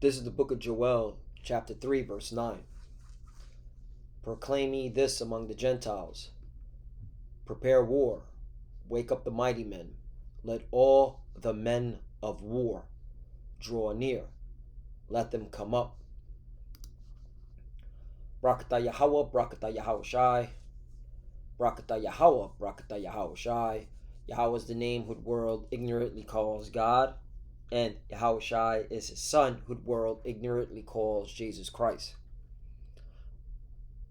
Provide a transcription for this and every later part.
This is the book of Joel, chapter 3, verse 9. Proclaim ye this among the Gentiles. Prepare war. Wake up the mighty men. Let all the men of war draw near. Let them come up. Brakata Yahweh, Brakata Yahweh Shai. Brakata Yahweh, Brakata Yahweh Shai. Yahweh is the name who the world ignorantly calls God, and Yahweh Shai is his son who the world ignorantly calls Jesus Christ.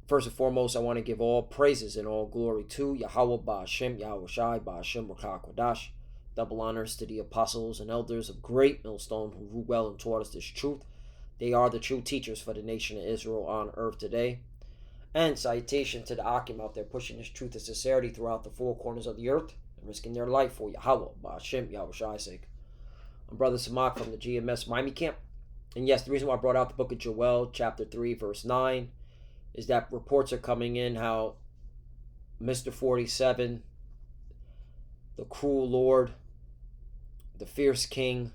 First and foremost, I want to give all praises and all glory to Yahweh Ba'ashem, Yahweh Shai, Ba'ashem Rakah Kodash. Double honors to the apostles and elders of Great Millstone who ruled well and taught us this truth. They are the true teachers for the nation of Israel on earth today. And salutation to the Akim out there pushing this truth and sincerity throughout the four corners of the earth and risking their life for Yahweh Ba'ashem, Yahweh Shai's sake. I'm Brother Samak from the GMS Miami camp. And yes, the reason why I brought out the book of Joel, chapter 3, verse 9, is that reports are coming in how Mr. 47, the cruel Lord, the fierce king,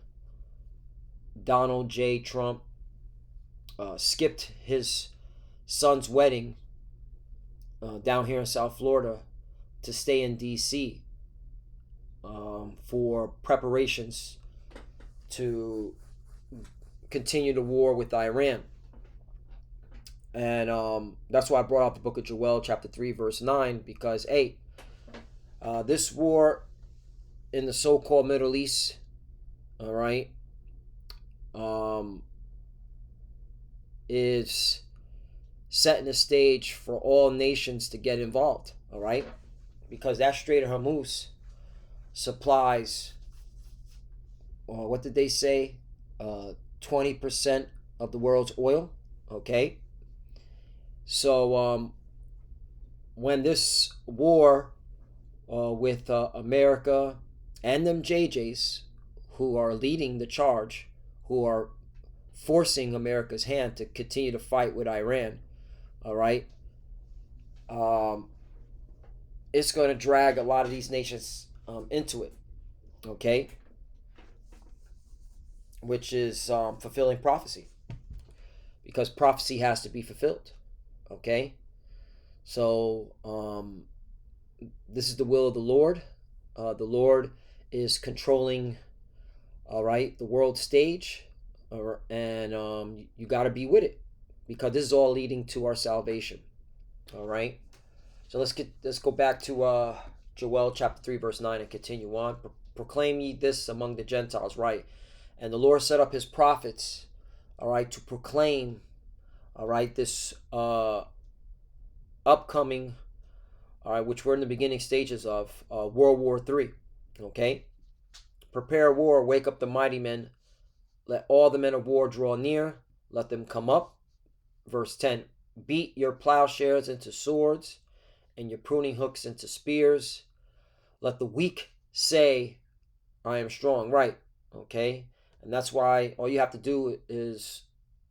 Donald J. Trump, skipped his son's wedding down here in South Florida to stay in D.C. For preparations to continue the war with Iran. And that's why I brought out the book of Joel, chapter 3, verse 9, because, this war in the so-called Middle East, all right, is setting the stage for all nations to get involved, all right, because that Strait of Hormuz supplies, what did they say, 20% of the world's oil, okay? So when this war with America and them JJs who are leading the charge, who are forcing America's hand to continue to fight with Iran, all right, it's going to drag a lot of these nations into it, okay, which is fulfilling prophecy, because prophecy has to be fulfilled. Okay, so this is the will of the Lord. The Lord is controlling, all right, the world stage, and you got to be with it, because this is all leading to our salvation. All right, so let's go back to Joel chapter 3 verse 9 and continue on. Proclaim ye this among the Gentiles, right? And the Lord set up his prophets, all right, to proclaim, all right, this upcoming, all right, which we're in the beginning stages of, World War III, okay? Prepare war, wake up the mighty men, let all the men of war draw near, let them come up. Verse 10, beat your plowshares into swords and your pruning hooks into spears. Let the weak say, I am strong, right, okay? And that's why all you have to do is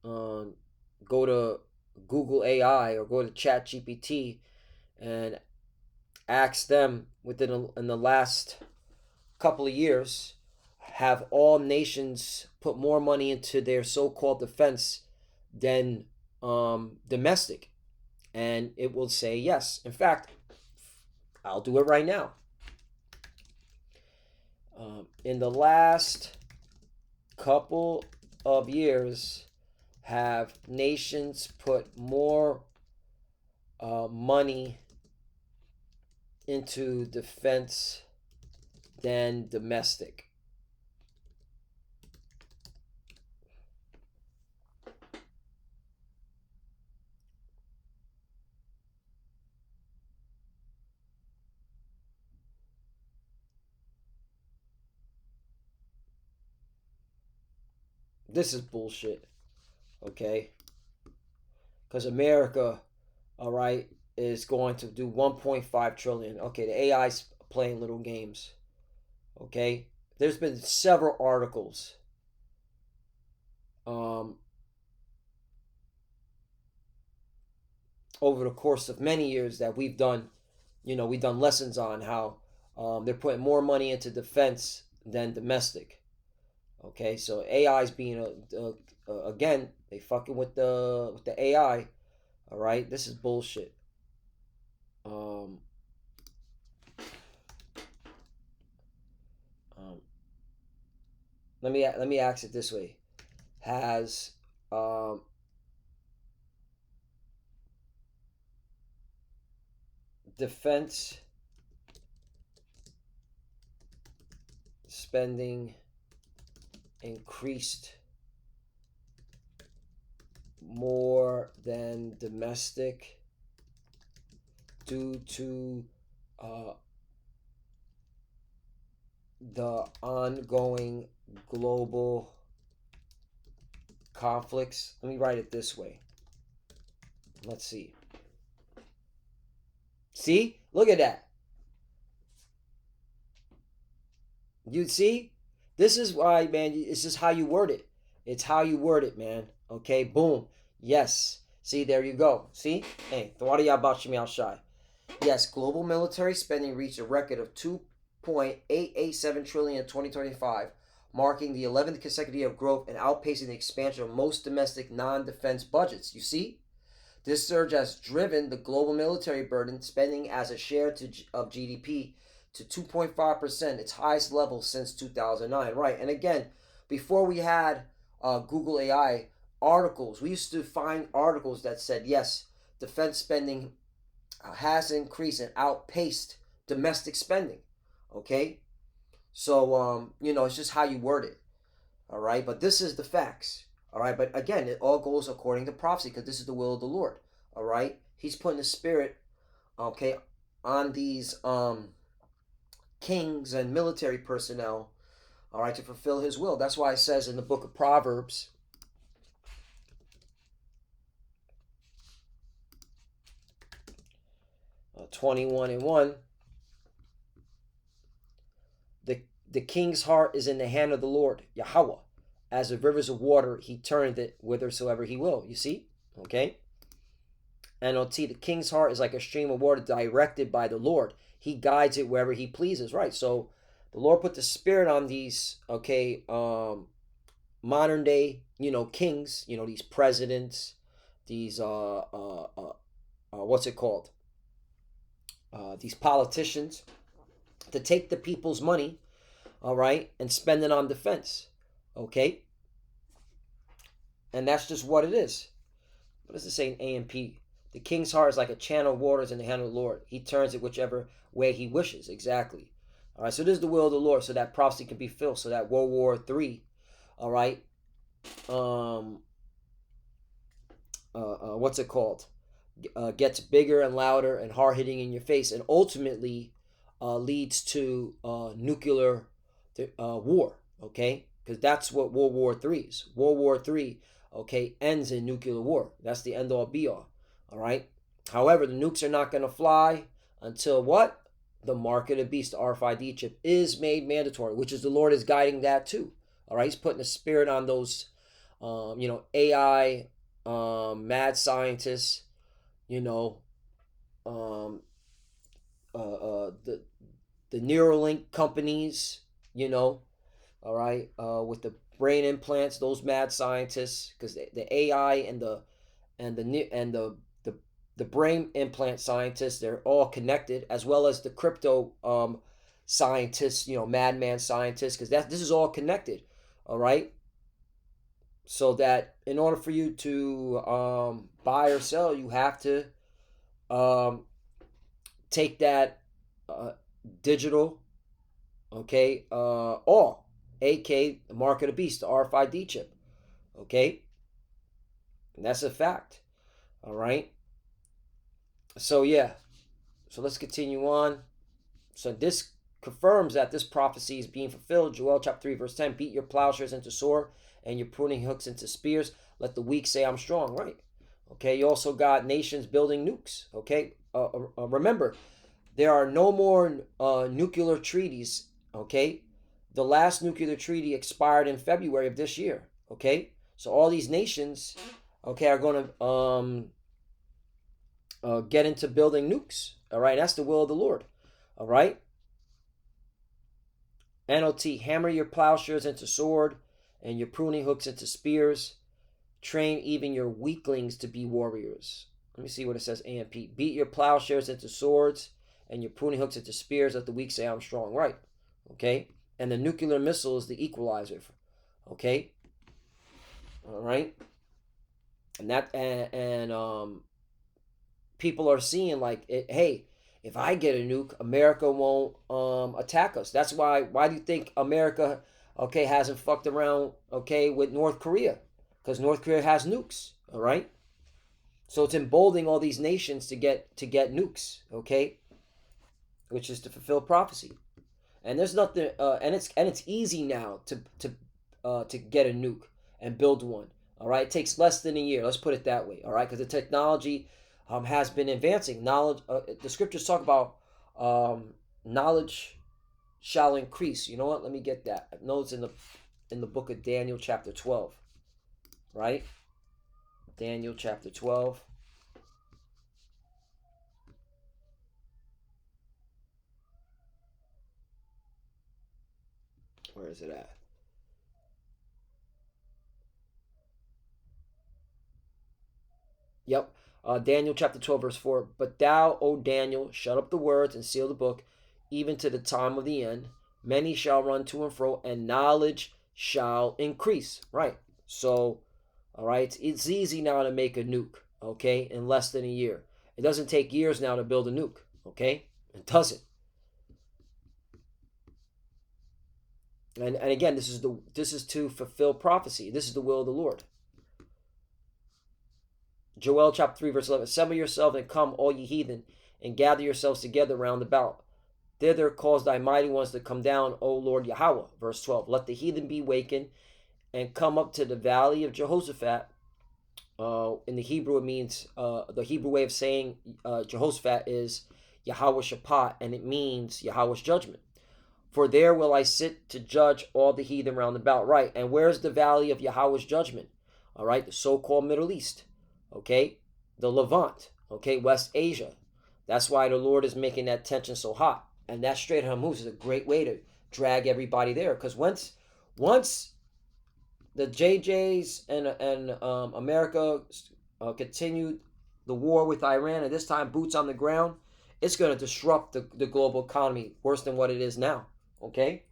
go to Google AI or go to ChatGPT and ask them in the last couple of years, have all nations put more money into their so-called defense than domestic? And it will say yes. In fact, I'll do it right now. In the last couple of years, have nations put more money into defense than domestic? This is bullshit, okay? Because America, all right, is going to do 1.5 trillion. Okay, the AI's playing little games, okay? There's been several articles over the course of many years that we've done, we've done lessons on how they're putting more money into defense than domestic. Okay, so AI is being again, they fucking with the AI. All right, this is bullshit. Um, um, let me ask it this way: Has um, defense spending increased more than domestic due to uh, the ongoing global conflicts? Let me write it this way. Let's see. See? Look at that. You see? This is why, man, it's just how you word it. It's how you word it, man. Okay, boom. Yes. See, there you go. See? Hey, Thwadi Abashimi Al Shai. Yes, global military spending reached a record of 2.887 trillion in 2025, marking the 11th consecutive year of growth and outpacing the expansion of most domestic non-defense budgets. You see? This surge has driven the global military burden spending as a share of GDP to 2.5%, its highest level since 2009. Right, and again, before we had Google AI articles, we used to find articles that said, yes, defense spending has increased and outpaced domestic spending. Okay, so it's just how you word it. All right, but this is the facts. All right, but again, it all goes according to prophecy because this is the will of the Lord. All right, He's putting the Spirit, okay, on these kings and military personnel, all right, to fulfill His will. That's why it says in the book of Proverbs, 21:1, the king's heart is in the hand of the Lord, Yahweh. As the rivers of water, He turneth it whithersoever He will. You see? Okay? NLT, the king's heart is like a stream of water directed by the Lord. He guides it wherever He pleases. Right? So the Lord put the Spirit on these, okay, modern day, kings, these presidents, these, what's it called? These politicians, to take the people's money, all right, and spend it on defense, okay? And that's just what it is. What does it say in AMP? The king's heart is like a channel of waters in the hand of the Lord. He turns it whichever way He wishes. Exactly. All right, so this is the will of the Lord, so that prophecy can be filled, so that World War III, all right, what's it called? Gets bigger and louder and hard hitting in your face, and ultimately leads to nuclear war. Okay, because that's what World War III is. World War III, okay, ends in nuclear war. That's the end all be all. All right. However, the nukes are not going to fly until what? The mark of the beast, the RFID chip, is made mandatory, which is the Lord is guiding that too. All right, He's putting the Spirit on those, AI, mad scientists, um, the Neuralink companies, all right, with the brain implants, those mad scientists, because the AI and the brain implant scientists, they're all connected, as well as the crypto scientists, madman scientists, because this is all connected, all right. So that in order for you to buy or sell, you have to take that digital, okay, all, aka the mark of the beast, the RFID chip, okay, and that's a fact. All right, so yeah, so let's continue on. So this confirms that this prophecy is being fulfilled. Joel chapter 3 verse 10, beat your plowshares into sword and your pruning hooks into spears. Let the weak say I'm strong. Right, okay. You also got nations building nukes. Okay, remember, there are no more nuclear treaties. Okay, the last nuclear treaty expired in February of this year. Okay, so all these nations, okay, are going to get into building nukes. All right, that's the will of the Lord. All right. NOT, hammer your plowshares into sword and your pruning hooks into spears. Train even your weaklings to be warriors. Let me see what it says, AMP. Beat your plowshares into swords and your pruning hooks into spears. Let the weak say, I'm strong. Right. Okay. And the nuclear missile is the equalizer. Okay. All right. And that, people are seeing like, hey, if I get a nuke, America won't attack us. That's why do you think America, okay, hasn't fucked around, okay, with North Korea? Because North Korea has nukes, all right? So it's emboldening all these nations to get nukes, okay? Which is to fulfill prophecy. And there's nothing, and it's easy now to get a nuke and build one. All right, it takes less than a year. Let's put it that way. All right, because the technology has been advancing. Knowledge. The scriptures talk about knowledge shall increase. You know what? Let me get that. I know it's in the book of Daniel, chapter 12. Right, Daniel chapter 12. Where is it at? Yep. Daniel chapter 12, verse 4. But thou, O Daniel, shut up the words and seal the book, even to the time of the end. Many shall run to and fro, and knowledge shall increase. Right. So, all right, it's easy now to make a nuke, okay, in less than a year. It doesn't take years now to build a nuke, okay? It doesn't. And again, this is to fulfill prophecy. This is the will of the Lord. Joel chapter 3, verse 11. Assemble yourselves and come, all ye heathen, and gather yourselves together round about. Thither cause thy mighty ones to come down, O Lord Yahweh. Verse 12. Let the heathen be wakened and come up to the valley of Jehoshaphat. In the Hebrew, it means, the Hebrew way of saying Jehoshaphat is Yahweh Shaphat, and it means Yahweh's judgment. For there will I sit to judge all the heathen round about. Right. And where's the valley of Yahweh's judgment? All right. The so-called Middle East. Okay. The Levant. Okay. West Asia. That's why the Lord is making that tension so hot. And that Strait of Hormuz is a great way to drag everybody there. Because once the JJs and America continued the war with Iran, and this time boots on the ground, it's going to disrupt the global economy worse than what it is now. Okay?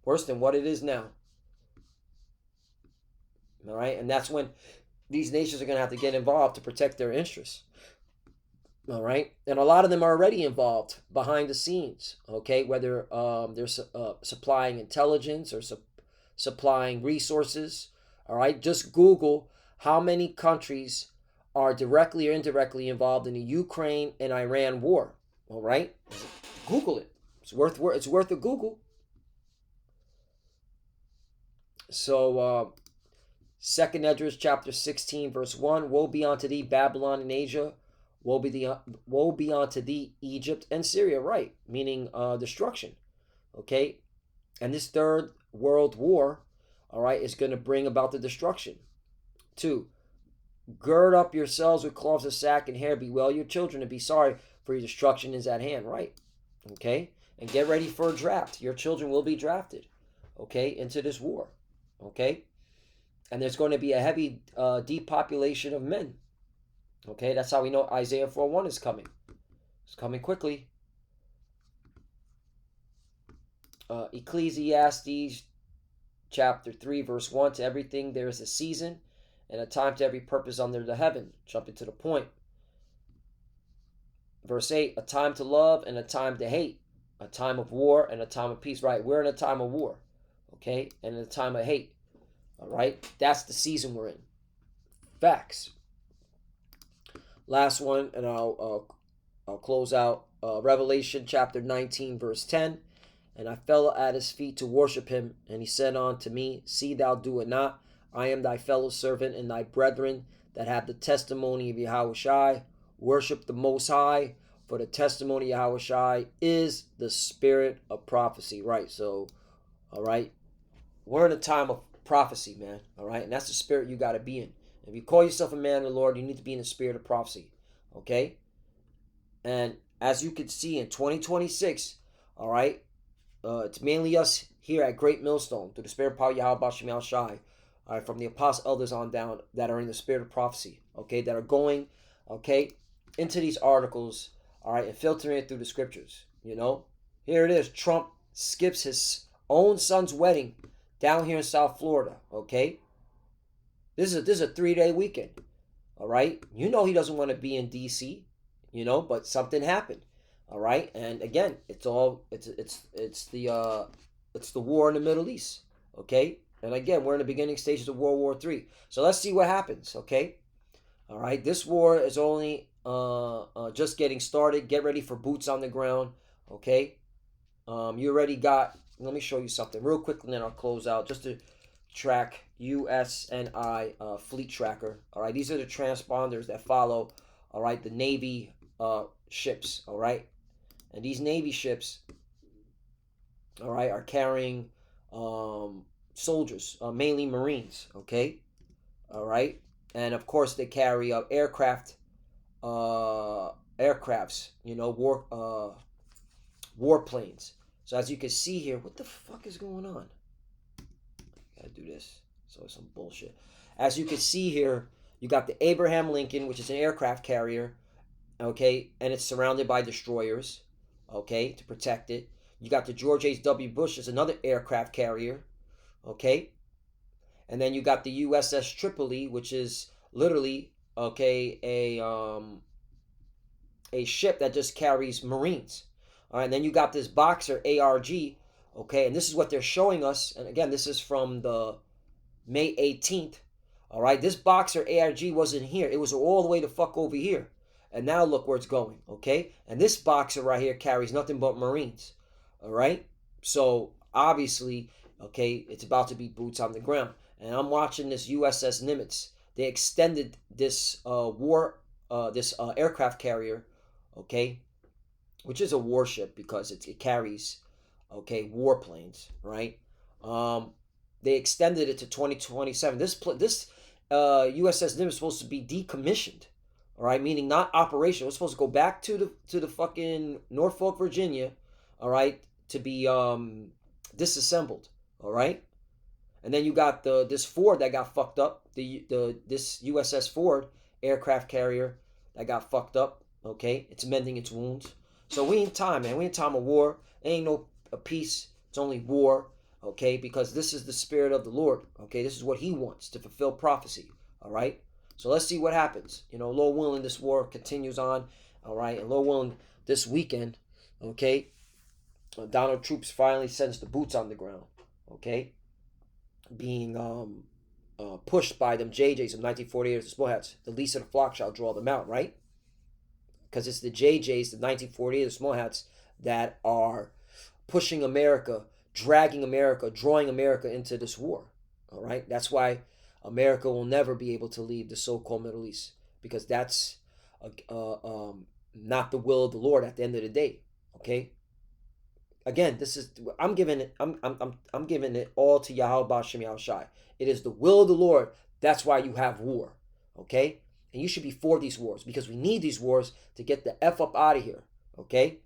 Worse than what it is now. All right? And that's when these nations are going to have to get involved to protect their interests. All right? And a lot of them are already involved behind the scenes. Okay? Whether they're supplying intelligence or supplying resources. All right? Just Google how many countries are directly or indirectly involved in the Ukraine and Iran war. All right? Google it. It's worth a Google. So, 2nd Esdras chapter 16, verse 1. Woe be unto thee, Babylon and Asia. Woe be unto thee, Egypt and Syria. Right. Meaning destruction. Okay? And this third world war, all right, is going to bring about the destruction. 2. Gird up yourselves with cloths of sack and hair. Bewail your children and be sorry, for your destruction is at hand. Right. Okay? And get ready for a draft. Your children will be drafted. Okay? Into this war. Okay? And there's going to be a heavy depopulation of men. Okay? That's how we know Isaiah 4:1 is coming. It's coming quickly. Ecclesiastes chapter 3, verse 1. To everything there is a season and a time to every purpose under the heaven. Jumping to the point. Verse 8. A time to love and a time to hate. A time of war and a time of peace. Right? We're in a time of war. Okay? And in a time of hate. All right? That's the season we're in. Facts. Last one, and I'll close out. Revelation chapter 19, verse 10. And I fell at his feet to worship him, and he said unto me, See thou do it not. I am thy fellow servant and thy brethren that have the testimony of Yahushai. Worship the Most High, for the testimony of Yahushai is the spirit of prophecy. Right, so, all right, we're in a time of prophecy, man. All right, and that's the spirit you got to be in. If you call yourself a man of the Lord, you need to be in the spirit of prophecy. Okay? And as you can see in 2026, all right, it's mainly us here at Great Millstone, through the spirit of power Yahweh Bashem Shai. all right, from the apostle elders on down, that are in the spirit of prophecy, okay, that are going, okay, into these articles, all right, and filtering it through the scriptures. Here it is. Trump skips his own son's wedding down here in South Florida, okay. This is a 3-day weekend, all right. He doesn't want to be in D.C., but something happened, all right. And again, it's the war in the Middle East, okay. And again, we're in the beginning stages of World War III. So let's see what happens, okay? All right, this war is only just getting started. Get ready for boots on the ground, okay? You already got, let me show you something real quickly, and then I'll close out just to track USNI fleet tracker. All right, these are the transponders that follow, all right, the Navy ships, all right? And these Navy ships, all right, are carrying soldiers, mainly Marines, okay? All right? And of course they carry aircrafts, warplanes. So as you can see here, what the fuck is going on? Gotta do this. So some bullshit. As you can see here, you got the Abraham Lincoln, which is an aircraft carrier, okay? And it's surrounded by destroyers, okay, to protect it. You got the George H.W. Bush, is another aircraft carrier, okay? And then you got the USS Tripoli, which is literally, okay, a ship that just carries Marines. All right, and then you got this Boxer ARG, okay, and this is what they're showing us. And again, this is from the May 18th. All right, this Boxer ARG wasn't here. It was all the way the fuck over here. And now look where it's going, okay? And this Boxer right here carries nothing but Marines, all right? So obviously, okay, it's about to be boots on the ground. And I'm watching this USS Nimitz. They extended this aircraft carrier, okay, which is a warship because it carries, okay, warplanes, right? They extended it to 2027. This USS Nimitz is supposed to be decommissioned, all right, meaning not operational. It's supposed to go back to the fucking Norfolk, Virginia, all right, to be disassembled, all right. And then you got this Ford that got fucked up. This USS Ford aircraft carrier that got fucked up. Okay, it's mending its wounds. So we in time, man. We in time of war. There ain't no peace. It's only war. Okay, because this is the spirit of the Lord. Okay, this is what He wants to fulfill prophecy. All right. So let's see what happens. Lord willing, this war continues on. All right, and Lord willing, this weekend, okay, Donald Troops finally sends the boots on the ground. Okay. Being pushed by them JJs of 1948, the small hats. The least of the flock shall draw them out, right? Because it's the JJs, the 1948, the small hats, that are pushing America, dragging America, drawing America into this war. All right? That's why America will never be able to leave the so-called Middle East, because that's not the will of the Lord at the end of the day. Okay? Again, I'm giving it all to Yahweh Bashem Yahushai. It is the will of the Lord. That's why you have war. Okay? And you should be for these wars, because we need these wars to get the F up out of here. Okay?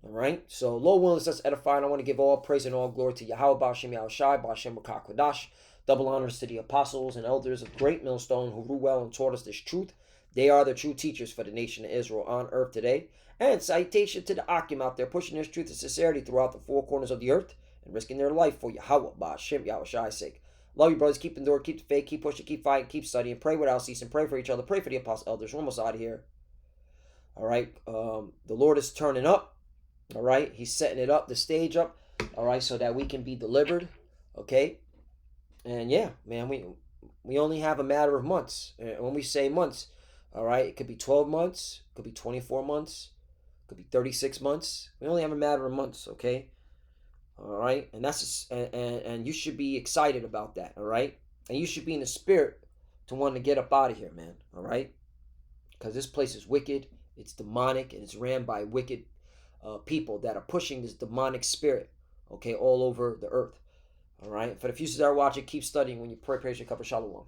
All right? So, Lord willing, let's edify. And I want to give all praise and all glory to Yahweh Bashem Yahushai, Bashem Rakah Kodash. Double honors to the apostles and elders of Great Millstone who ruled well and taught us this truth. They are the true teachers for the nation of Israel on earth today. And citation to the Akim out there pushing this truth and sincerity throughout the four corners of the earth and risking their life for Yahweh, Ba'ashem, Yahushai's sake. Love you, brothers. Keep the door, keep the faith, keep pushing, keep fighting, keep studying. Pray without ceasing. Pray for each other. Pray for the apostle elders. We're almost out of here. All right. The Lord is turning up. All right. He's setting it up, the stage up. All right. So that we can be delivered. Okay. And yeah, man, we only have a matter of months. And when we say months, all right, it could be 12 months, it could be 24 months, it could be 36 months. We only have a matter of months, okay? All right, and that's just, and you should be excited about that, all right? And you should be in the spirit to want to get up out of here, man, all right? Because this place is wicked, it's demonic, and it's ran by wicked people that are pushing this demonic spirit, okay, all over the earth. All right. For the few that are watching, keep studying. When you pray, praise your cup of shalom.